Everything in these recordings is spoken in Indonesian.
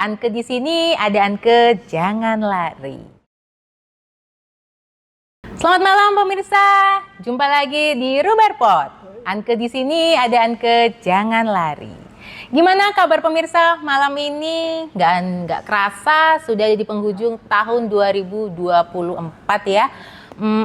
Anke di sini, ada Anke, jangan lari. Selamat malam pemirsa, jumpa lagi di Ruberpot. Anke di sini, ada Anke, jangan lari. Gimana kabar pemirsa malam ini? Nggak kerasa sudah di penghujung tahun 2024 ya.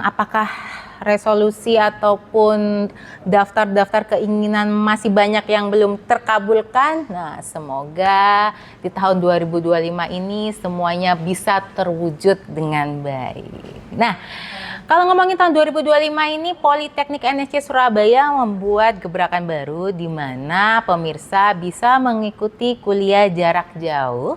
Apakah resolusi ataupun daftar-daftar keinginan masih banyak yang belum terkabulkan? Nah, semoga di tahun 2025 ini semuanya bisa terwujud dengan baik. Nah, kalau ngomongin tahun 2025 ini, Politeknik NSC Surabaya membuat gebrakan baru di mana pemirsa bisa mengikuti kuliah jarak jauh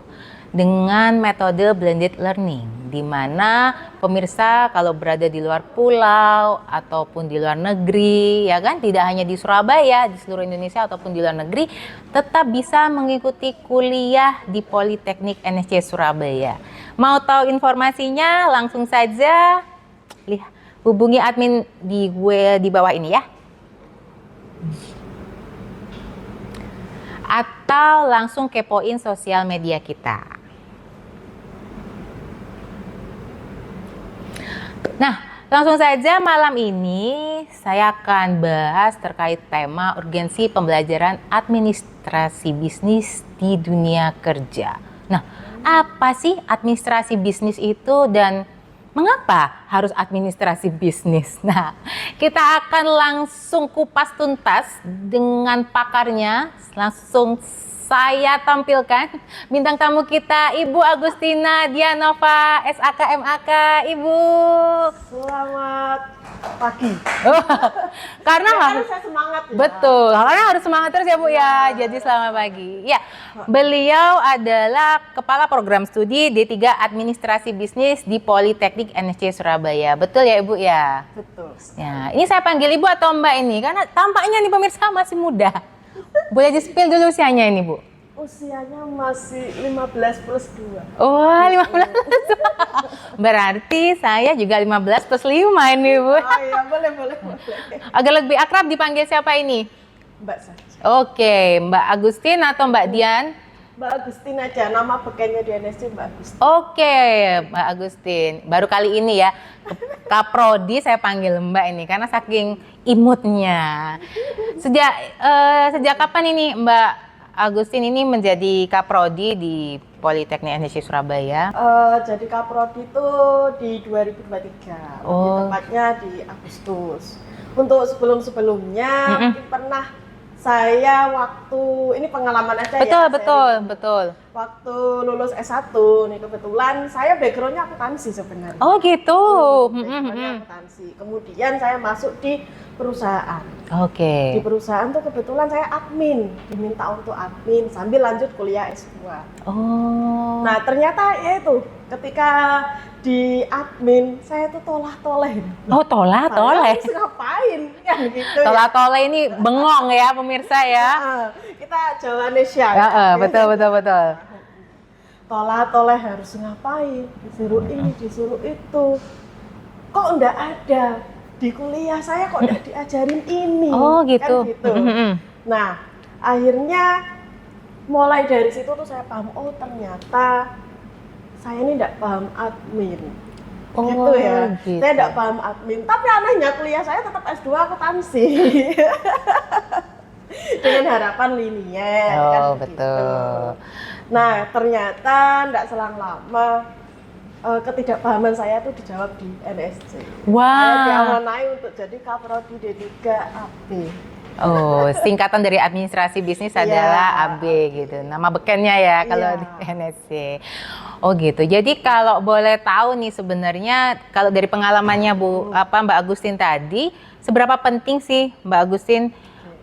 dengan metode blended learning, di mana pemirsa kalau berada di luar pulau ataupun di luar negeri, ya kan, tidak hanya di Surabaya, di seluruh Indonesia ataupun di luar negeri, tetap bisa mengikuti kuliah di Politeknik NSC Surabaya. Mau tahu informasinya? Langsung saja hubungi admin di bawah ini ya. Atau langsung kepoin sosial media kita. Nah, langsung saja malam ini saya akan bahas terkait tema urgensi pembelajaran administrasi bisnis di dunia kerja. Nah, apa sih administrasi bisnis itu dan mengapa harus administrasi bisnis? Nah, kita akan langsung kupas tuntas dengan pakarnya. Langsung saya tampilkan bintang tamu kita, Ibu Agustina Dianova, SAK MAK. Ibu, selamat pagi. Karena harus semangat ya. Betul, karena harus semangat terus ya Bu ya. Jadi selamat pagi. Ya, beliau adalah Kepala Program Studi D3 Administrasi Bisnis di Politeknik NSC Surabaya. Betul ya Ibu ya? Betul. Ya, ini saya panggil Ibu atau Mbak ini karena tampaknya nih pemirsa masih muda. Boleh di-spill dulu usianya ini Bu? Usianya masih 15 plus 2. Oh, 15. Berarti saya juga 15 plus 5 ini Bu. Oh iya, boleh. Agak lebih akrab dipanggil siapa ini? Mbak saja. Oke, Mbak Agustin atau Mbak Dian? Mbak Agustin aja, nama bekennya di NSC Mbak Agustin. Oke, Mbak Agustin. Baru kali ini ya, Kaprodi saya panggil Mbak ini karena saking imutnya. Sejak kapan ini Mbak Agustin ini menjadi Kaprodi di Politeknik NSC Surabaya? Jadi Kaprodi itu di 2023, Oh. tepatnya di Agustus. Untuk sebelumnya mungkin pernah saya waktu ini pengalaman aja ya. Betul. Waktu lulus S1 nih kebetulan saya backgroundnya akuntansi sebenarnya. Oh gitu. Backgroundnya akuntansi. Kemudian saya masuk di perusahaan. Oke. Di perusahaan tuh kebetulan saya admin, diminta untuk admin sambil lanjut kuliah S2. Oh. Nah ternyata ya itu ketika di admin saya tuh tolah-toleh. Oh toleh. Saya harus ngapain? Ya gitu. Tolah-toleh ini bengong ya pemirsa ya. Kita Jawa Indonesia. Betul. Tolah-toleh harus ngapain? Disuruh ini, disuruh itu. Kok enggak ada di kuliah saya, kok enggak diajarin ini? Oh gitu. Kan gitu. Nah, akhirnya mulai dari situ tuh saya paham, oh ternyata saya ini enggak paham admin. Oh, gitu ya. gitu. Saya enggak paham admin, tapi anehnya kuliah saya tetap S2 akuntansi. Dengan harapan linier Oh, kan betul. gitu. Nah, ternyata enggak selang lama ketidakpahaman saya tuh dijawab di NSC. Wah. Saya diamanai untuk jadi Kaprodi D3 AB. Oh, singkatan dari administrasi bisnis adalah AB gitu. Nama bekennya ya kalau di NSC. Oh gitu. Jadi kalau boleh tahu nih sebenarnya kalau dari pengalamannya Mbak Agustin tadi, seberapa penting sih Mbak Agustin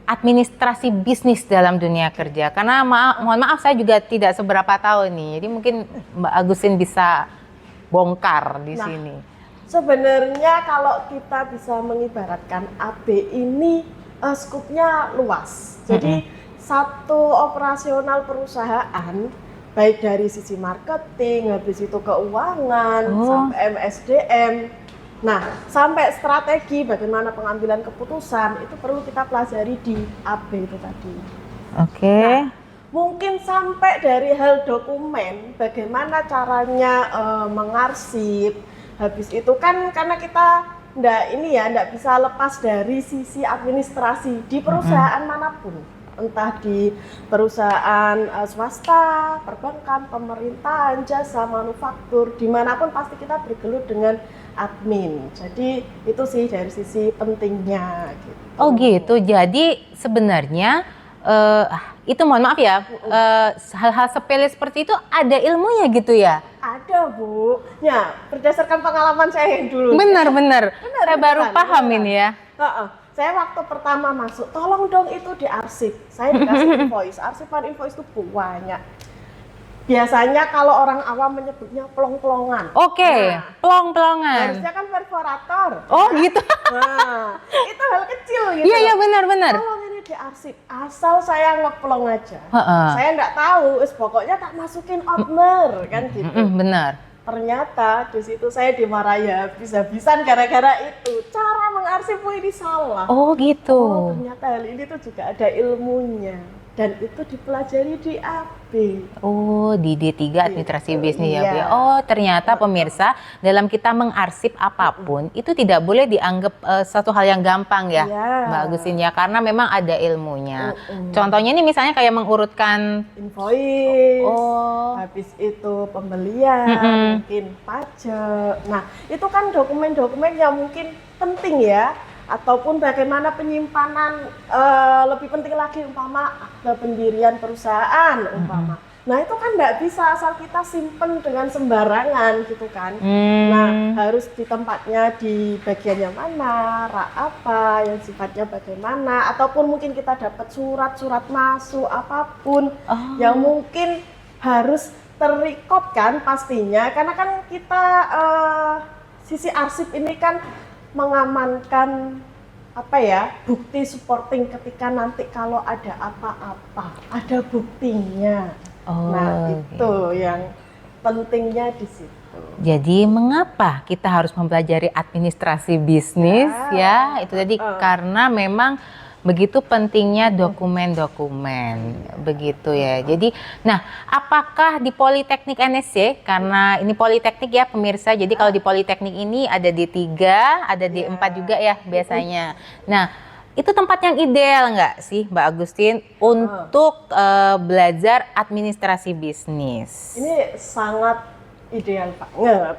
administrasi bisnis dalam dunia kerja? Karena mohon maaf saya juga tidak seberapa tahu nih. Jadi mungkin Mbak Agustin bisa bongkar di sini. Sebenarnya kalau kita bisa mengibaratkan AB ini skupnya luas. Jadi satu operasional perusahaan baik dari sisi marketing, habis itu keuangan, sampai MSDM. Nah, sampai strategi bagaimana pengambilan keputusan itu perlu kita pelajari di AB itu tadi. Oke. Nah, Mungkin sampai dari hal dokumen, bagaimana caranya mengarsip. Habis itu kan karena kita ndak bisa lepas dari sisi administrasi di perusahaan manapun. Entah di perusahaan swasta, perbankan, pemerintahan, jasa, manufaktur, dimanapun pasti kita bergelut dengan admin. Jadi itu sih dari sisi pentingnya gitu. Oh gitu. Jadi sebenarnya itu mohon maaf ya, hal-hal sepele seperti itu ada ilmunya gitu ya? Ada Bu, ya berdasarkan pengalaman saya yang dulu. Benar. Saya baru paham beneran. ini ya. Saya waktu pertama masuk, tolong dong itu diarsip. Saya dikasih invoice, arsipan invoice itu banyak. Biasanya kalau orang awam menyebutnya pelong-pelongan. Oke, Nah, pelong-pelongan. harusnya kan perforator. Oh gitu. Nah, itu hal kecil gitu. Iya benar. Tolong ini diarsip, asal saya ngeplong aja. Heeh. Saya nggak tahu, pokoknya tak masukin outner kan gitu. Benar. Ternyata di situ saya dimarahi habis-habisan gara-gara itu. Cara mengarsip ini salah. Oh gitu. Oh, ternyata hal ini tuh juga ada ilmunya. Dan itu dipelajari di AB. Oh, di D3 Administrasi Bisnis ya, Bu. Iya. Oh, ternyata pemirsa, dalam kita mengarsip apapun itu tidak boleh dianggap satu hal yang gampang ya, Iya. Mbak Agustin ya, karena memang ada ilmunya. Contohnya ini misalnya kayak mengurutkan Invoice, Oh. habis itu pembelian, mungkin pajak. Nah, itu kan dokumen-dokumen yang mungkin penting ya. Ataupun bagaimana penyimpanan, lebih penting lagi umpama akte pendirian perusahaan umpama. Nah itu kan nggak bisa asal kita simpen dengan sembarangan gitu kan. Nah harus di tempatnya, di bagian yang mana, rak apa, yang sifatnya bagaimana. Ataupun mungkin kita dapat surat-surat masuk apapun yang mungkin harus terrecord kan pastinya. Karena kan kita sisi arsip ini kan mengamankan bukti supporting ketika nanti kalau ada apa-apa ada buktinya. Nah itu yang pentingnya di situ. Jadi mengapa kita harus mempelajari administrasi bisnis ya? Itu tadi karena memang begitu pentingnya dokumen-dokumen, begitu ya. Jadi, nah, apakah di Politeknik NSC, karena ini Politeknik ya pemirsa, jadi kalau di Politeknik ini ada D3, ada D4 juga ya biasanya. Nah, itu tempat yang ideal nggak sih Mbak Agustin untuk belajar administrasi bisnis? Ini sangat ideal banget.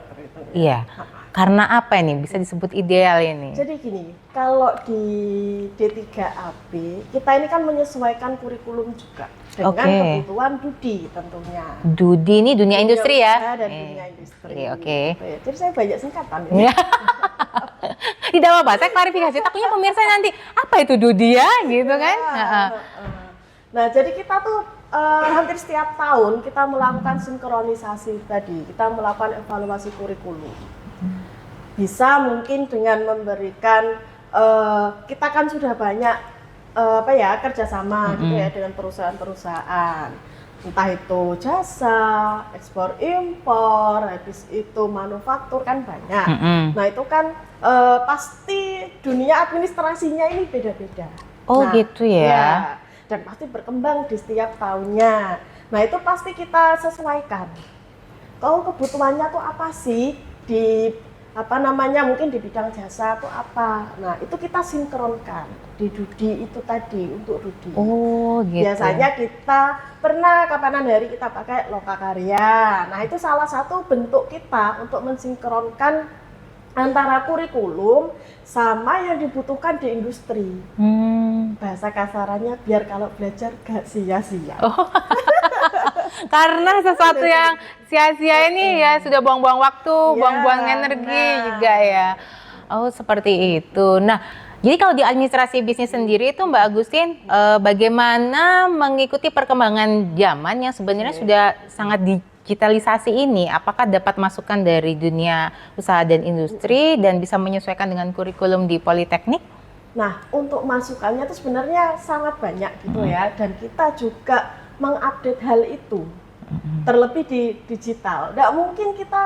Iya. Karena apa ini bisa disebut ideal ini? Jadi gini, kalau di D3AB kita ini kan menyesuaikan kurikulum juga dengan kebutuhan Dudi tentunya. Dudi ini dunia industri ya? Dan dunia industri. Oke. Jadi saya banyak singkatan ini. Tidak apa-apa, saya klarifikasi. Takutnya pemirsa nanti apa itu Dudi ya, gitu kan? Nah, jadi kita tuh hampir setiap tahun kita melakukan sinkronisasi tadi. Kita melakukan evaluasi kurikulum. Bisa mungkin dengan memberikan kita kan sudah banyak kerjasama gitu ya dengan perusahaan-perusahaan, entah itu jasa, ekspor impor, habis itu manufaktur kan banyak. Nah itu kan pasti dunia administrasinya ini beda-beda. Oh gitu ya. Dan pasti berkembang di setiap tahunnya. Nah itu pasti kita sesuaikan. Kalau kebutuhannya tuh apa sih di mungkin di bidang jasa atau apa. Nah, itu kita sinkronkan di Dudi itu tadi untuk Dudi. Oh, gitu. Biasanya kita pernah kapanan hari kita pakai Lokakarya. Nah, itu salah satu bentuk kita untuk mensinkronkan antara kurikulum sama yang dibutuhkan di industri. Bahasa kasarannya biar kalau belajar gak sia-sia. Karena sesuatu yang sia-sia ini ya sudah buang-buang waktu, buang-buang energi juga ya. Oh seperti itu. Nah, jadi kalau di administrasi bisnis sendiri itu Mbak Agustin, bagaimana mengikuti perkembangan zaman yang sebenarnya sudah sangat digitalisasi ini? Apakah dapat masukan dari dunia usaha dan industri dan bisa menyesuaikan dengan kurikulum di Politeknik? Nah, untuk masukannya itu sebenarnya sangat banyak gitu ya, dan kita juga mengupdate hal itu, terlebih di digital. Nggak mungkin kita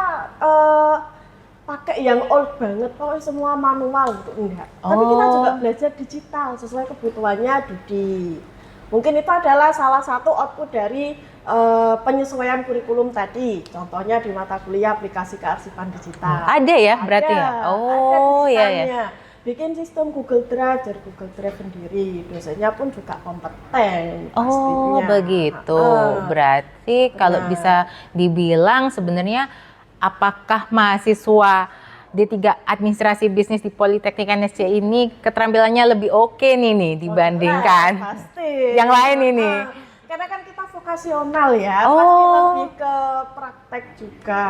pakai yang old banget, pokoknya semua manual gitu, enggak. Tapi kita juga belajar digital sesuai kebutuhannya Dudi. Mungkin itu adalah salah satu output dari penyesuaian kurikulum tadi. Contohnya di mata kuliah aplikasi kearsipan digital. Ada ya berarti ya? Oh ada iya ya. digitalnya. Bikin sistem Google Drive dari Google Drive sendiri. Dosennya pun juga kompeten Oh pastinya. begitu. Berarti kalau Benar. bisa dibilang sebenarnya apakah mahasiswa D3 Administrasi Bisnis di Politeknik NSC ini keterampilannya lebih oke nih dibandingkan Pasti. yang lain ini? Karena kan kita vokasional ya, Oh. pasti lebih ke praktek juga.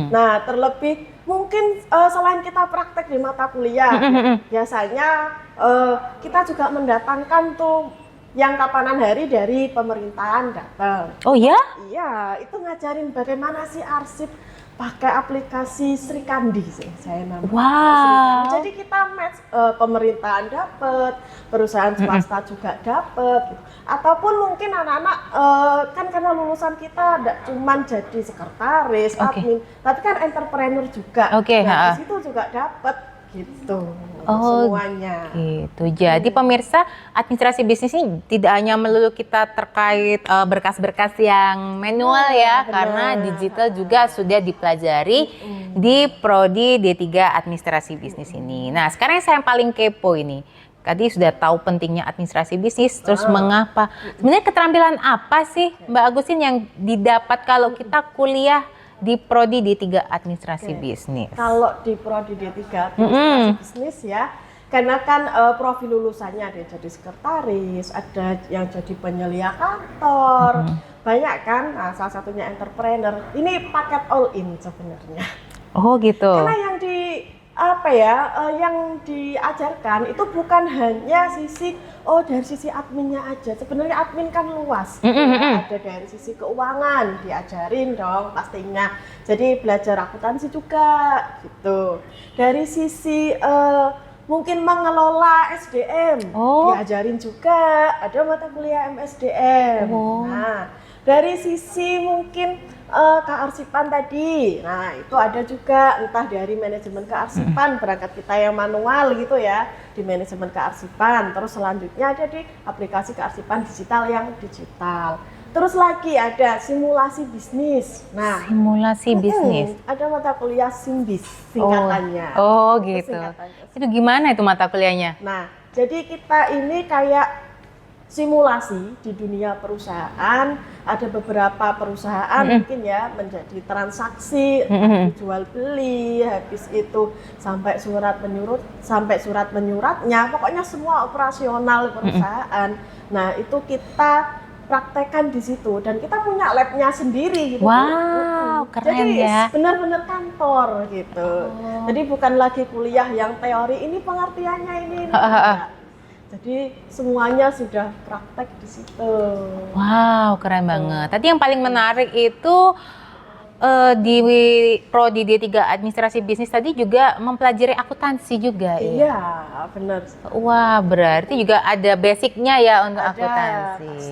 Nah, terlebih mungkin selain kita praktek di mata kuliah, biasanya kita juga mendatangkan tuh yang kapanan hari dari pemerintahan datang. Oh ya? Iya, itu ngajarin bagaimana sih arsip pakai aplikasi Sri Kandi sih saya namanya. Wow. Sri Kandi. Jadi kita match pemerintahan dapat, perusahaan swasta juga dapat gitu. Ataupun mungkin anak-anak kan karena lulusan kita tidak cuman jadi sekretaris, admin, tapi kan entrepreneur juga. Oke, Nah, di situ juga dapat gitu. Oh, semuanya. gitu. Jadi pemirsa, administrasi bisnis ini tidak hanya melulu kita terkait berkas-berkas yang manual ya, benar. karena digital juga sudah dipelajari di prodi D3 Administrasi Bisnis ini. Nah, sekarang yang saya paling kepo ini. Tadi sudah tahu pentingnya administrasi bisnis, terus mengapa? Sebenarnya keterampilan apa sih Mbak Agustin yang didapat kalau kita kuliah di prodi D3 Administrasi Bisnis? Kalau di prodi D3 Administrasi Bisnis ya, karena kan profil lulusannya ada yang jadi sekretaris, ada yang jadi penyelia kantor, banyak kan. Nah, salah satunya entrepreneur. Ini paket all in sebenarnya. Oh gitu. Karena yang yang diajarkan itu bukan hanya dari sisi adminnya aja. Sebenarnya admin kan luas. Ya. Ada dari sisi keuangan diajarin dong pastinya. Jadi belajar akuntansi juga gitu. Dari sisi mungkin mengelola SDM diajarin juga. Ada mata kuliah MSDM. Nah, dari sisi mungkin kearsipan tadi, nah itu ada juga entah dari manajemen kearsipan, berangkat kita yang manual gitu ya, di manajemen kearsipan, terus selanjutnya ada di aplikasi kearsipan digital yang digital. Terus lagi ada simulasi bisnis. Nah, simulasi bisnis. Ada mata kuliah SIMBIS singkatannya. Oh Itu gitu. singkatannya. Itu gimana itu mata kuliahnya? Nah, jadi kita ini kayak simulasi di dunia perusahaan. Ada beberapa perusahaan mungkin ya menjadi transaksi, jual beli, habis itu sampai surat menyuratnya, pokoknya semua operasional perusahaan. Nah, itu kita praktekkan di situ dan kita punya labnya sendiri gitu. Wow, keren jadi, ya. Benar-benar kantor gitu. Jadi bukan lagi kuliah yang teori, ini pengertiannya ini. Jadi semuanya sudah praktek di situ. Wow, keren banget. Tadi yang paling menarik itu di prodi D3 Administrasi Bisnis tadi juga mempelajari akuntansi juga. Iya, benar. Wah, berarti juga ada basicnya ya untuk akuntansi. Pasti.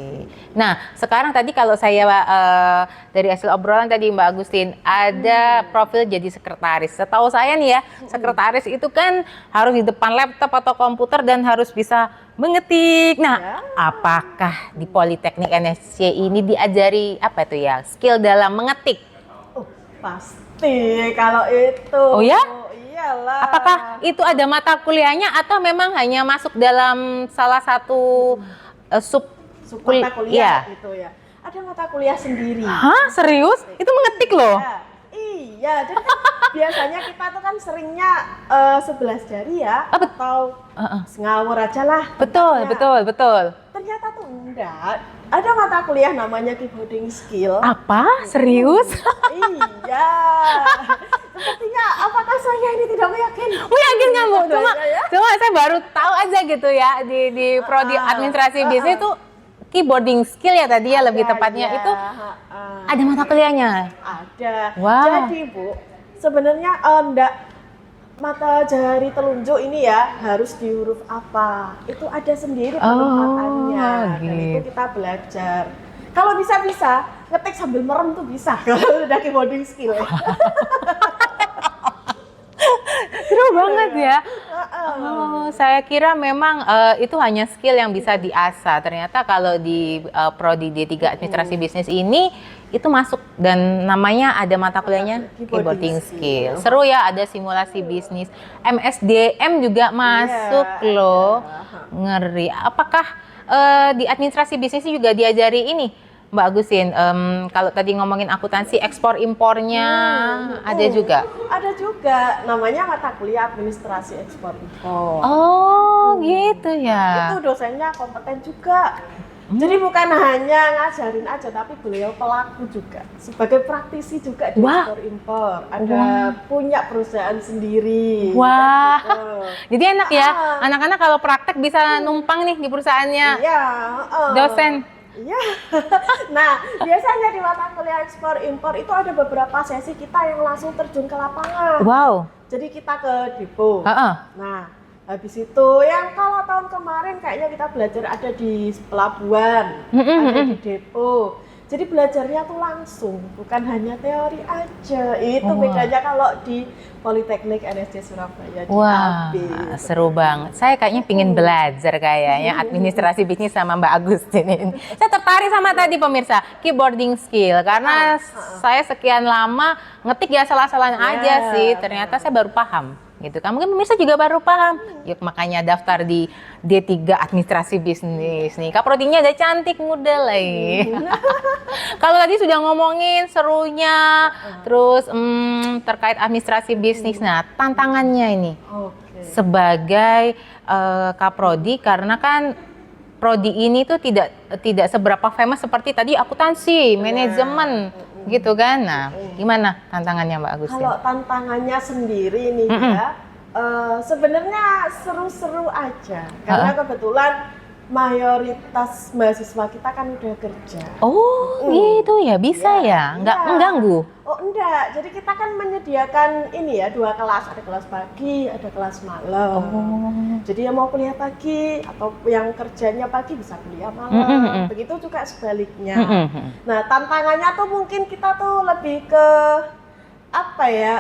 Nah, sekarang tadi kalau saya dari hasil obrolan tadi Mbak Agustin, ada profil jadi sekretaris. Setahu saya nih ya, sekretaris itu kan harus di depan laptop atau komputer dan harus bisa mengetik. Nah, apakah di Politeknik NSC ini diajari apa itu ya, skill dalam mengetik? Pasti kalau itu. Oh ya? Iyalah. Apakah itu ada mata kuliahnya atau memang hanya masuk dalam salah satu sub mata kuliah iya. gitu ya? Ada mata kuliah sendiri. Hah? Serius? Itu mengetik loh? Iya, jadi kan biasanya kita tuh kan seringnya 11 jari ya, atau ngawur aja lah. Betul, betul. Ternyata tuh enggak. Ada mata kuliah namanya keyboarding skill. Apa? Serius? Iya. Sepertinya apakah saya ini tidak meyakin? Meyakin kamu? Cuma saya baru tahu aja gitu ya di prodi administrasi bisnis itu keyboarding skill ya tadi ya lebih tepatnya itu ada mata kuliahnya. Ada. Wow. Jadi Bu, sebenarnya enggak mata jari telunjuk ini ya harus di huruf apa. Itu ada sendiri penempatannya. Dan itu kita belajar. Kalau bisa ngetik sambil merem tuh bisa kalau udah keyboarding skill. Seru banget ya. Saya kira memang itu hanya skill yang bisa diasah. Ternyata kalau di prodi D3 Administrasi Bisnis ini itu masuk dan namanya ada mata kuliahnya keyboarding skill. Seru ya, ada simulasi bisnis. MSDM juga masuk loh. Ngeri. Apakah di administrasi bisnis juga diajari ini, Mbak Agusin? Kalau tadi ngomongin akuntansi, ekspor impornya ada juga? Ada juga, namanya mata kuliah administrasi ekspor impor. Oh, gitu ya. Itu dosennya kompeten juga. Jadi bukan hanya ngajarin aja, tapi beliau pelaku juga. Sebagai praktisi juga di ekspor impor. Ada punya perusahaan sendiri. Wah, Gitu. jadi enak ya, anak-anak kalau praktek bisa numpang nih di perusahaannya Iya. dosen. Iya. Nah, biasanya di mata kuliah ekspor impor itu ada beberapa sesi kita yang langsung terjun ke lapangan. Wow. Jadi kita ke depo. Heeh. Nah, habis itu yang kalau tahun kemarin kayaknya kita belajar ada di pelabuhan, ada di depo. Jadi belajarnya tuh langsung, bukan hanya teori aja. Itu bedanya kalau di Politeknik NSC Surabaya. Wah, seru banget. Saya kayaknya pingin belajar kayaknya administrasi bisnis sama Mbak Agustin ini. Saya tertarik sama tadi pemirsa, keyboarding skill. Karena saya sekian lama ngetik ya salah-salahan aja sih. Ternyata saya baru paham. Gitu kan, mungkin pemirsa juga baru paham. Yuk makanya daftar di D3 Administrasi Bisnis nih. Kak prodinya udah cantik, muda lah ya. Kalau tadi sudah ngomongin serunya, terus terkait administrasi bisnis. Nah, tantangannya ini sebagai Kak Prodi, karena kan prodi ini tuh tidak seberapa famous seperti tadi akuntansi, manajemen. Gitu kan. Nah, gimana tantangannya Mbak Agustin? Kalau tantangannya sendiri nih ya, sebenarnya seru-seru aja. Karena kebetulan mayoritas mahasiswa kita kan udah kerja. Oh, gitu ya, bisa ya? Nggak mengganggu? Oh, enggak. Jadi kita kan menyediakan ini ya, 2 kelas. Ada kelas pagi, ada kelas malam. Jadi yang mau kuliah pagi atau yang kerjanya pagi bisa kuliah malam. Begitu juga sebaliknya. Nah, tantangannya tuh mungkin kita tuh lebih ke apa ya,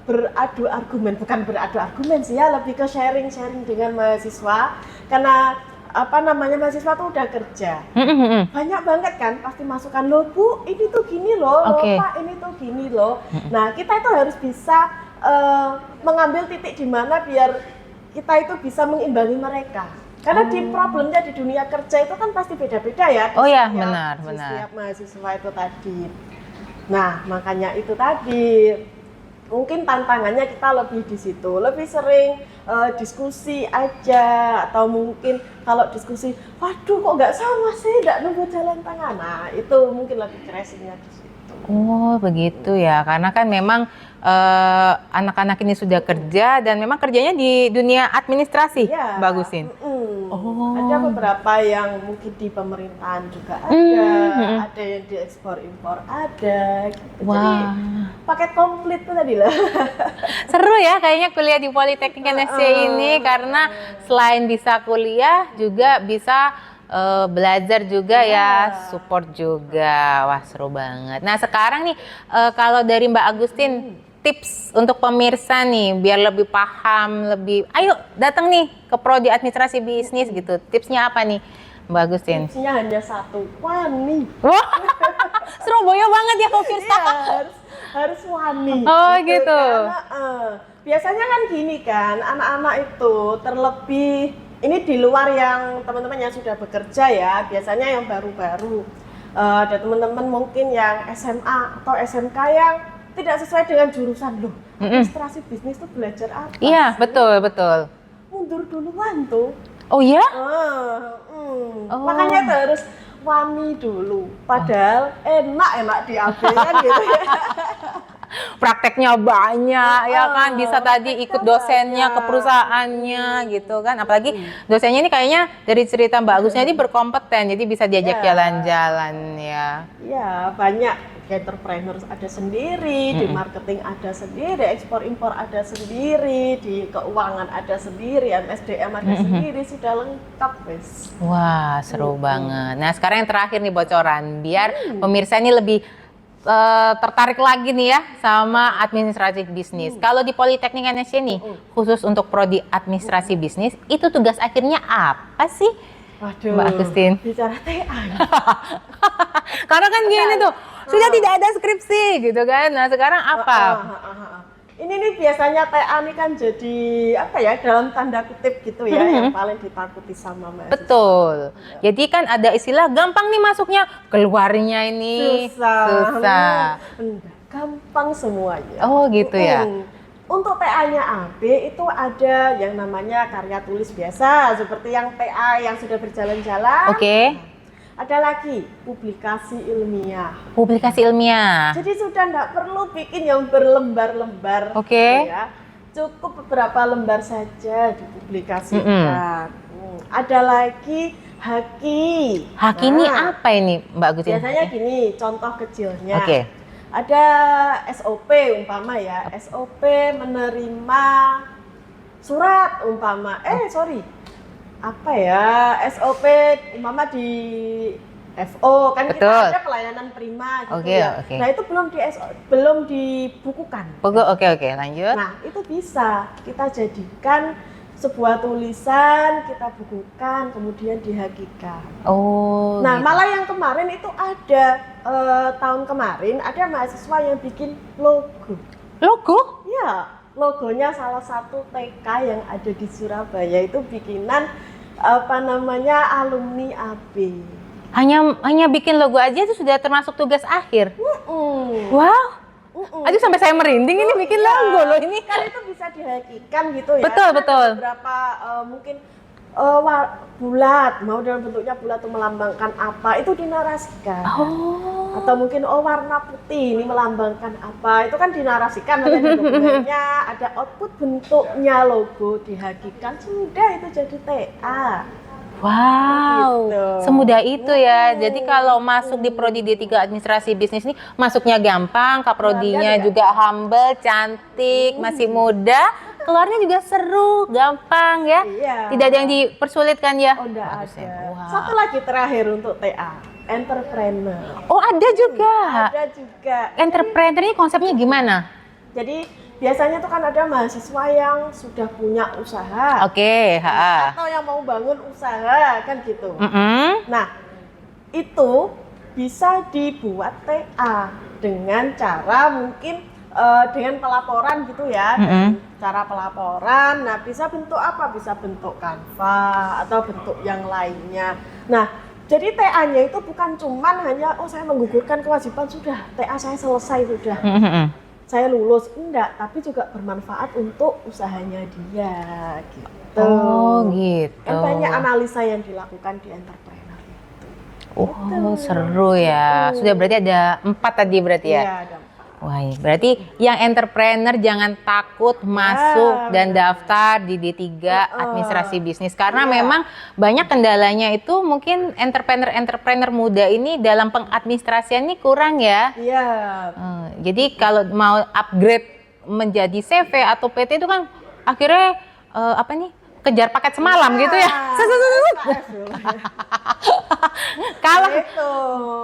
beradu argumen. Bukan beradu argumen sih ya, lebih ke sharing-sharing dengan mahasiswa. Karena mahasiswa tuh udah kerja. Banyak banget kan pasti masukan, loh Bu, ini tuh gini loh, Pak, ini tuh gini loh. Nah, kita itu harus bisa mengambil titik di mana biar kita itu bisa mengimbangi mereka. Karena di problemnya di dunia kerja itu kan pasti beda-beda ya. Oh ya, benar. Setiap mahasiswa itu tadi. Nah, makanya itu tadi. Mungkin tantangannya kita lebih di situ, lebih sering diskusi aja, atau mungkin kalau diskusi, waduh kok nggak sama sih, nggak nemu jalan tengah. Nah, itu mungkin lebih crashingnya di situ. Oh, begitu ya, karena kan memang anak-anak ini sudah kerja dan memang kerjanya di dunia administrasi, bagusin. Ada beberapa yang mungkin di pemerintahan juga ada yang di ekspor impor ada. Gitu. Jadi paket komplit tuh tadi lah. Seru ya kayaknya kuliah di Politeknik NSC ini, karena selain bisa kuliah juga bisa belajar juga ya, support juga. Wah, seru banget. Nah, sekarang nih kalau dari Mbak Agustin, tips untuk pemirsa nih biar lebih paham, ayo datang nih ke prodi administrasi bisnis gitu. Tipsnya apa nih Mbak Agustin? Tipsnya hanya satu, wani. Wah, Surabaya banget ya pemirsa. Harus wani. Oh gitu. Karena, biasanya kan gini kan, anak-anak itu terlebih ini di luar yang teman-teman yang sudah bekerja ya, biasanya yang baru-baru. Ada teman-teman mungkin yang SMA atau SMK yang tidak sesuai dengan jurusan loh. Administrasi bisnis tuh belajar apa? Iya, betul. Mundur duluan tuh. Oh ya? Makanya tuh harus wani dulu. Padahal enak diambil kan gitu ya. Prakteknya banyak ya kan, bisa tadi ikut dosennya ke perusahaannya gitu kan, apalagi dosennya ini kayaknya dari cerita Mbak Agusnya ini berkompeten, jadi bisa diajak jalan-jalan ya. Iya, banyak entrepreneur ada sendiri, di marketing ada sendiri, ekspor impor ada sendiri, di keuangan ada sendiri, MSDM ada sendiri, sudah lengkap wes. Wah, seru banget. Nah, sekarang yang terakhir nih bocoran, biar pemirsa ini lebih tertarik lagi nih ya sama administrasi bisnis. Kalau di Politeknik Indonesia nih, khusus untuk prodi administrasi bisnis, itu tugas akhirnya apa sih? Waduh, Mbak Agustin. bicara TA. Karena kan gini tuh, sudah tidak ada skripsi gitu kan. Nah, sekarang apa? Ini nih biasanya TA nih kan jadi apa ya, dalam tanda kutip gitu ya, yang paling ditakuti sama mahasiswa. Betul. Jadi kan ada istilah gampang nih masuknya, keluarnya ini susah. Enggak, gampang semuanya. Oh gitu ya. Untuk TA-nya AB itu ada yang namanya karya tulis biasa, seperti yang TA yang sudah berjalan-jalan. Oke. Ada lagi publikasi ilmiah. Publikasi ilmiah. Jadi sudah enggak perlu bikin yang berlembar-lembar. Oke. Ya. Cukup beberapa lembar saja dipublikasikan. Ada lagi haki. Haki ini apa ini Mbak Agustin? Biasanya gini, contoh kecilnya. Oke. Ada SOP umpama ya, SOP menerima surat umpama. Apa ya, SOP umpama di FO kan Betul. kita ada pelayanan prima gitu Oke, ya. oke. Nah, itu belum dibukukan. Oke, lanjut. Nah, itu bisa kita jadikan sebuah tulisan, kita bukukan, kemudian dihakikan. Oh. Nah, gitu. malah yang kemarin itu ada tahun kemarin ada mahasiswa yang bikin logo. Logo? Ya, logonya salah satu TK yang ada di Surabaya itu bikinan alumni AB. Hanya bikin logo aja itu sudah termasuk tugas akhir. Wow. Aduh sampai saya merinding ini bikin logo loh ini. Kan itu bisa dihakikan gitu ya. Betul, Kan betul. ada beberapa mungkin bulat, mau dalam bentuknya bulat itu melambangkan apa, itu dinarasikan. Oh. Atau mungkin warna putih ini melambangkan apa, itu kan dinarasikan, ada di dokumennya, ada output bentuknya logo dihakikan, sudah itu jadi TA. Wow, Gitu. semudah itu ya. Jadi kalau masuk di prodi D3 administrasi bisnis ini masuknya gampang, kaprodinya juga humble, cantik, masih muda, keluarnya juga seru, gampang ya. Iya. Tidak ada yang dipersulitkan ya. Oh, enggak Bagus ada. ya. Wow. Satu lagi terakhir untuk TA, entrepreneur. Oh ada juga. Ada juga. Entrepreneur ini konsepnya gimana? Jadi biasanya tuh kan ada mahasiswa yang sudah punya usaha. Oke, Atau yang mau bangun usaha kan gitu. Nah, itu bisa dibuat TA dengan cara mungkin dengan pelaporan gitu ya. Dengan cara pelaporan. Nah, bisa bentuk apa? Bisa bentuk Canva atau bentuk yang lainnya. Nah, jadi TA-nya itu bukan cuman hanya saya menggugurkan kewajiban sudah, TA saya selesai sudah. Saya lulus, enggak, tapi juga bermanfaat untuk usahanya dia gitu. Oh gitu. Kan banyak analisa yang dilakukan di entrepreneur itu. Oh seru ya. Sudah berarti ada 4 tadi berarti ya? Iya, ada 4. Wah, berarti yang entrepreneur jangan takut masuk dan daftar di D3 administrasi bisnis karena memang banyak kendalanya itu mungkin entrepreneur muda ini dalam pengadministrasian ini kurang ya. Iya. Jadi kalau mau upgrade menjadi CV atau PT itu kan akhirnya kejar paket semalam gitu ya.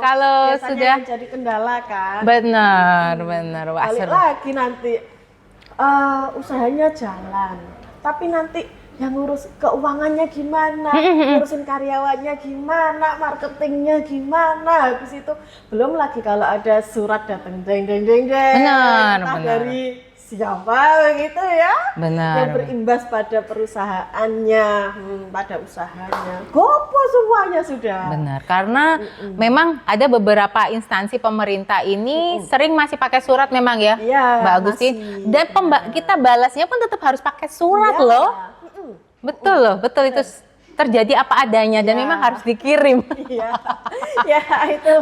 Kalau sudah jadi kendala kan. Benar. Wah, Balik seru. lagi nanti usahanya jalan, tapi nanti yang ngurus keuangannya gimana, ngurusin karyawannya gimana, marketingnya gimana, habis itu belum lagi kalau ada surat datang jeng. Benar. Dari siapa begitu ya? Benar. Yang berimbas pada perusahaannya, pada usahanya. Gopo semuanya sudah. Benar, karena memang ada beberapa instansi pemerintah ini sering masih pakai surat memang ya, Iya, Mbak Agustin. masih. Dan kita balasnya pun tetap harus pakai surat Iya. loh. Betul itu terjadi apa adanya dan memang harus dikirim. Iya, ya itu.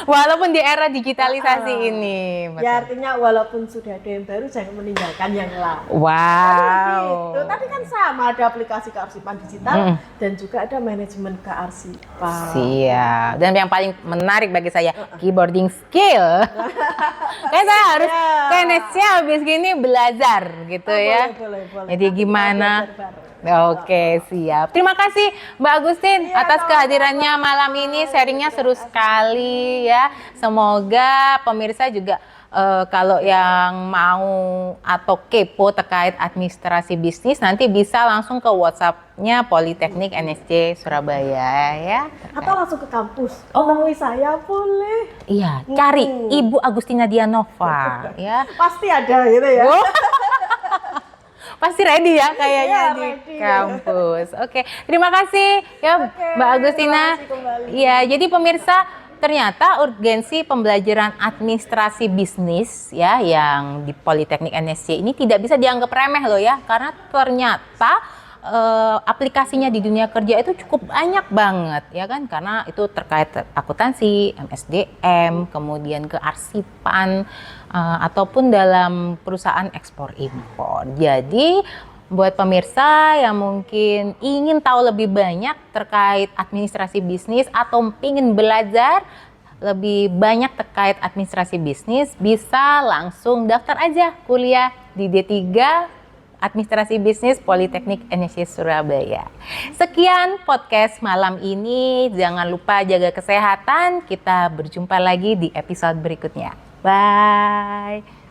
Walaupun di era digitalisasi ini. Betul. Ya artinya walaupun sudah ada yang baru jangan meninggalkan yang lama. Wow. Gitu. Tadi kan sama ada aplikasi kearsipan digital dan juga ada manajemen kearsipan. Siap. Dan yang paling menarik bagi saya keyboarding skill. Kayak saya harus kayaknya habis gini belajar gitu ya. Boleh. Jadi gimana? Belajar bareng. Oke, siap. Terima kasih Mbak Agustin Iya, atas sama-sama. kehadirannya malam ini. Sharingnya seru sekali ya. Semoga pemirsa juga kalau yang mau atau kepo terkait administrasi bisnis nanti bisa langsung ke WhatsApp-nya Politeknik NSC Surabaya ya. Atau langsung ke kampus. Menemui saya boleh. Iya, cari Ibu Agustina Dianova ya. Pasti ada gitu ya. Oh. Pasti ready ya kayaknya Iya, di ready. kampus. Oke, terima kasih ya Oke, Mbak Agustina. terima kasih kembali. Iya, jadi pemirsa ternyata urgensi pembelajaran administrasi bisnis ya yang di Politeknik NSC ini tidak bisa dianggap remeh loh ya, karena ternyata aplikasinya di dunia kerja itu cukup banyak banget ya kan, karena itu terkait akuntansi, MSDM, kemudian kearsipan ataupun dalam perusahaan ekspor impor. Jadi buat pemirsa yang mungkin ingin tahu lebih banyak terkait administrasi bisnis atau ingin belajar lebih banyak terkait administrasi bisnis, bisa langsung daftar aja kuliah di D3 Administrasi Bisnis Politeknik NSC Surabaya. Sekian podcast malam ini. Jangan lupa jaga kesehatan. Kita berjumpa lagi di episode berikutnya. Bye.